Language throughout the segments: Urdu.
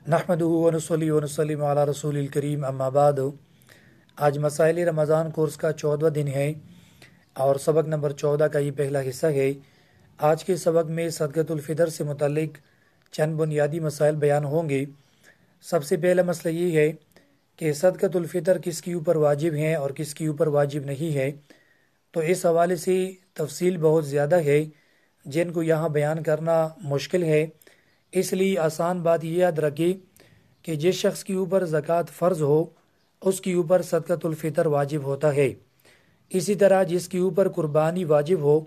نحمدہ ونصلی ونسلم علی رسول الکریم اما بعد۔ آج مسائل رمضان کورس کا 14واں دن ہے اور سبق نمبر 14 کا یہ پہلا حصہ ہے۔ آج کے سبق میں صدقۃ الفطر سے متعلق چند بنیادی مسائل بیان ہوں گے۔ سب سے پہلا مسئلہ یہ ہے کہ صدقۃ الفطر کس کے اوپر واجب ہیں اور کس کے اوپر واجب نہیں ہے، تو اس حوالے سے تفصیل بہت زیادہ ہے جن کو یہاں بیان کرنا مشکل ہے، اس لیے آسان بات یہ یاد رکھے کہ جس شخص کے اوپر زکوٰۃ فرض ہو اس کے اوپر صدقۃ الفطر واجب ہوتا ہے۔ اسی طرح جس کے اوپر قربانی واجب ہو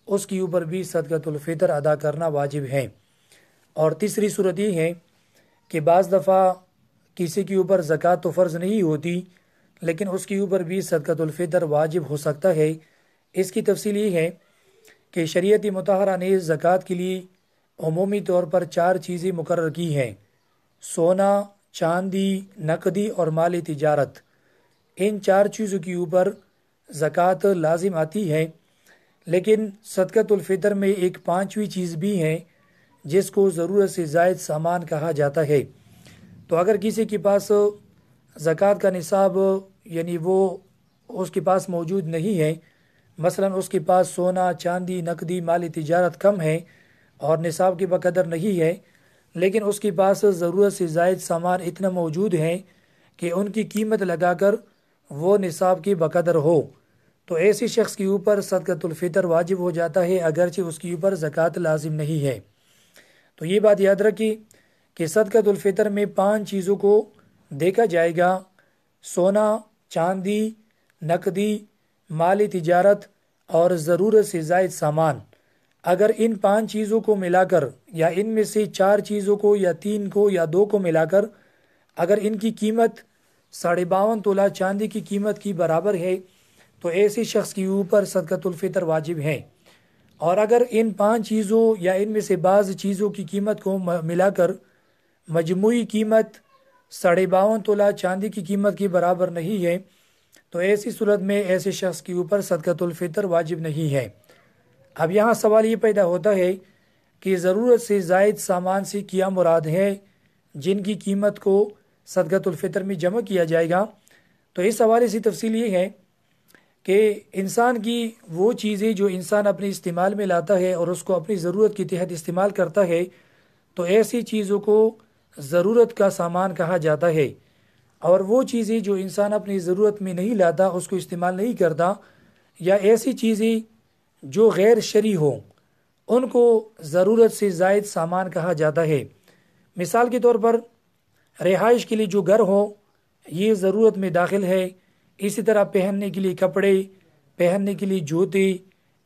اس کے اوپر بھی صدقۃ الفطر ادا کرنا واجب ہے۔ اور تیسری صورت یہ ہے کہ بعض دفعہ کسی کے اوپر زکوٰۃ تو فرض نہیں ہوتی لیکن اس کے اوپر بھی صدقۃ الفطر واجب ہو سکتا ہے۔ اس کی تفصیل یہ ہے کہ شریعت مطہرہ نے زکوٰۃ کے لیے عمومی طور پر 4 چیزیں مقرر کی ہیں: سونا، چاندی، نقدی اور مالی تجارت۔ ان 4 چیزوں کے اوپر زکوٰۃ لازم آتی ہے، لیکن صدقۃ الفطر میں ایک 5ویں چیز بھی ہے جس کو ضرورت سے زائد سامان کہا جاتا ہے۔ تو اگر کسی کے پاس زکوٰۃ کا نصاب یعنی وہ اس کے پاس موجود نہیں ہے، مثلا اس کے پاس سونا، چاندی، نقدی، مالی تجارت کم ہے اور نصاب کے بقدر نہیں ہے، لیکن اس کے پاس ضرورت سے زائد سامان اتنا موجود ہے کہ ان کی قیمت لگا کر وہ نصاب کے بقدر ہو، تو ایسے شخص کے اوپر صدقۃ الفطر واجب ہو جاتا ہے اگرچہ اس کے اوپر زکوٰۃ لازم نہیں ہے۔ تو یہ بات یاد رکھیں کہ صدقۃ الفطر میں 5 چیزوں کو دیکھا جائے گا: سونا، چاندی، نقدی، مالی تجارت اور ضرورت سے زائد سامان۔ اگر ان 5 چیزوں کو ملا کر یا ان میں سے 4 چیزوں کو یا 3 کو یا 2 کو ملا کر اگر ان کی قیمت 52.5 تولہ چاندی کی قیمت کی برابر ہے تو ایسے شخص کے اوپر صدقۃ الفطر واجب ہے۔ اور اگر ان 5 چیزوں یا ان میں سے بعض چیزوں کی قیمت کو ملا کر مجموعی قیمت 52.5 تولہ چاندی کی قیمت کے برابر نہیں ہے تو ایسی صورت میں ایسے شخص کے اوپر صدقۃ الفطر واجب نہیں ہے۔ اب یہاں سوال یہ پیدا ہوتا ہے کہ ضرورت سے زائد سامان سے کیا مراد ہے جن کی قیمت کو صدقۃ الفطر میں جمع کیا جائے گا؟ تو اس حوالے سے تفصیل یہ ہے کہ انسان کی وہ چیزیں جو انسان اپنے استعمال میں لاتا ہے اور اس کو اپنی ضرورت کے تحت استعمال کرتا ہے تو ایسی چیزوں کو ضرورت کا سامان کہا جاتا ہے، اور وہ چیزیں جو انسان اپنی ضرورت میں نہیں لاتا اس کو استعمال نہیں کرتا، یا ایسی چیزیں جو غیر شرعی ہوں ان کو ضرورت سے زائد سامان کہا جاتا ہے۔ مثال کے طور پر رہائش کے لیے جو گھر ہو یہ ضرورت میں داخل ہے، اسی طرح پہننے کے لیے کپڑے، پہننے کے لیے جوتے،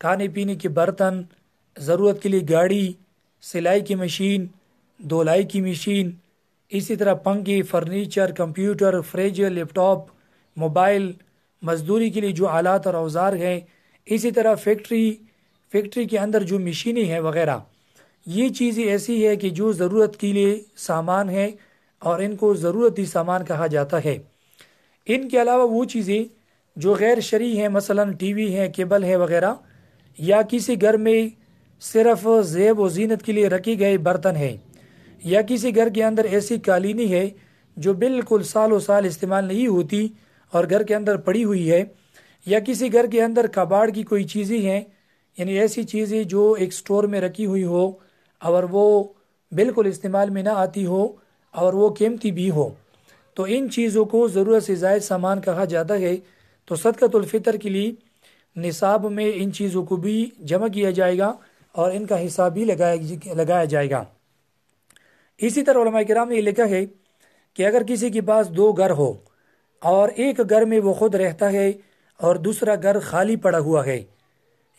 کھانے پینے کے برتن، ضرورت کے لیے گاڑی، سلائی کی مشین، دھولائی کی مشین، اسی طرح پنکھے، فرنیچر، کمپیوٹر، فریج، لیپ ٹاپ، موبائل، مزدوری کے لیے جو آلات اور اوزار ہیں، اسی طرح فیکٹری کے اندر جو مشینیں ہیں وغیرہ، یہ چیزیں ایسی ہے کہ جو ضرورت کے لیے سامان ہے اور ان کو ضرورتی سامان کہا جاتا ہے۔ ان کے علاوہ وہ چیزیں جو غیر شرعی ہیں، مثلا ٹی وی ہے، کیبل ہے وغیرہ، یا کسی گھر میں صرف زیب و زینت کے لیے رکھے گئے برتن ہیں، یا کسی گھر کے اندر ایسی قالینی ہے جو بالکل سالوں سال استعمال نہیں ہوتی اور گھر کے اندر پڑی ہوئی ہے، یا کسی گھر کے اندر کباڑ کی کوئی چیزیں ہیں، یعنی ایسی چیزیں جو ایک سٹور میں رکھی ہوئی ہو اور وہ بالکل استعمال میں نہ آتی ہو اور وہ قیمتی بھی ہو، تو ان چیزوں کو ضرورت سے زائد سامان کہا جاتا ہے۔ تو صدقۃ الفطر کے لیے نصاب میں ان چیزوں کو بھی جمع کیا جائے گا اور ان کا حساب بھی لگایا جائے گا۔ اسی طرح علماء کرام نے لکھا ہے کہ اگر کسی کے پاس 2 گھر ہو اور ایک گھر میں وہ خود رہتا ہے اور دوسرا گھر خالی پڑا ہوا ہے،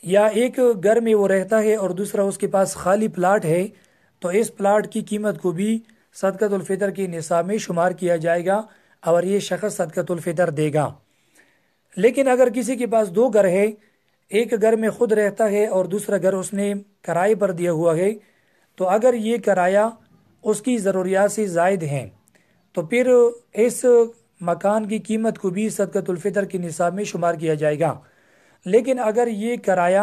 یا ایک گھر میں وہ رہتا ہے اور دوسرا اس کے پاس خالی پلاٹ ہے، تو اس پلاٹ کی قیمت کو بھی صدقۃ الفطر کے نصاب میں شمار کیا جائے گا اور یہ شخص صدقۃ الفطر دے گا۔ لیکن اگر کسی کے پاس 2 گھر ہے، ایک گھر میں خود رہتا ہے اور دوسرا گھر اس نے کرائے پر دیا ہوا ہے، تو اگر یہ کرایہ اس کی ضروریات سے زائد ہیں تو پھر اس مکان کی قیمت کو بھی صدقۃ الفطر کے نصاب میں شمار کیا جائے گا۔ لیکن اگر یہ کرایہ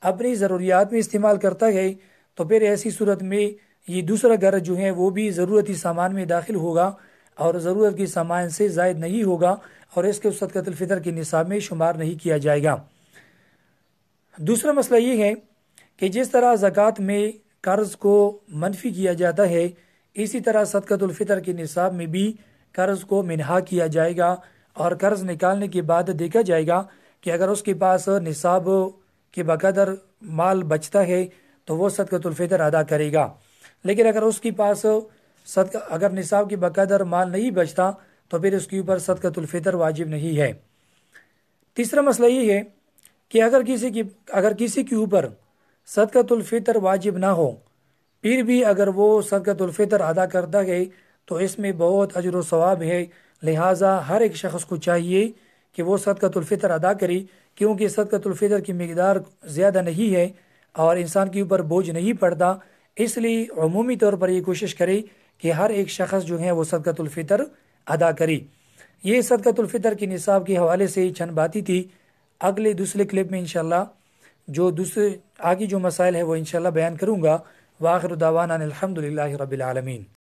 اپنی ضروریات میں استعمال کرتا ہے تو پھر ایسی صورت میں یہ دوسرا قرض جو ہے وہ بھی ضرورتی سامان میں داخل ہوگا اور ضرورت کی سامان سے زائد نہیں ہوگا اور اس کے صدقۃ الفطر کے نصاب میں شمار نہیں کیا جائے گا۔ دوسرا مسئلہ یہ ہے کہ جس طرح زکوٰۃ میں قرض کو منفی کیا جاتا ہے، اسی طرح صدقۃ الفطر کے نصاب میں بھی قرض کو منہا کیا جائے گا، اور قرض نکالنے کے بعد دیکھا جائے گا کہ اگر اس کے پاس نصاب کے بقدر مال بچتا ہے تو وہ صدقۃ الفطر ادا کرے گا، لیکن اگر اس کے پاس اگر نصاب کے بقدر مال نہیں بچتا تو پھر اس کے اوپر صدقۃ الفطر واجب نہیں ہے۔ تیسرا مسئلہ یہ ہے کہ اگر کسی کے اوپر صدقۃ الفطر واجب نہ ہو، پھر بھی اگر وہ صدقۃ الفطر ادا کرتا ہے تو اس میں بہت اجر و ثواب ہے، لہٰذا ہر ایک شخص کو چاہیے کہ وہ صدقۃ الفطر ادا کرے، کیونکہ صدقۃ الفطر کی مقدار زیادہ نہیں ہے اور انسان کے اوپر بوجھ نہیں پڑتا، اس لیے عمومی طور پر یہ کوشش کرے کہ ہر ایک شخص جو ہے وہ صدقۃ الفطر ادا کرے۔ یہ صدقۃ الفطر کے نصاب کے حوالے سے چند باتیں تھی۔ اگلے دوسرے کلپ میں انشاءاللہ جو دوسرے آگے جو مسائل ہے وہ انشاءاللہ بیان کروں گا۔ وآخر دعوانا الحمدللہ رب العالمین۔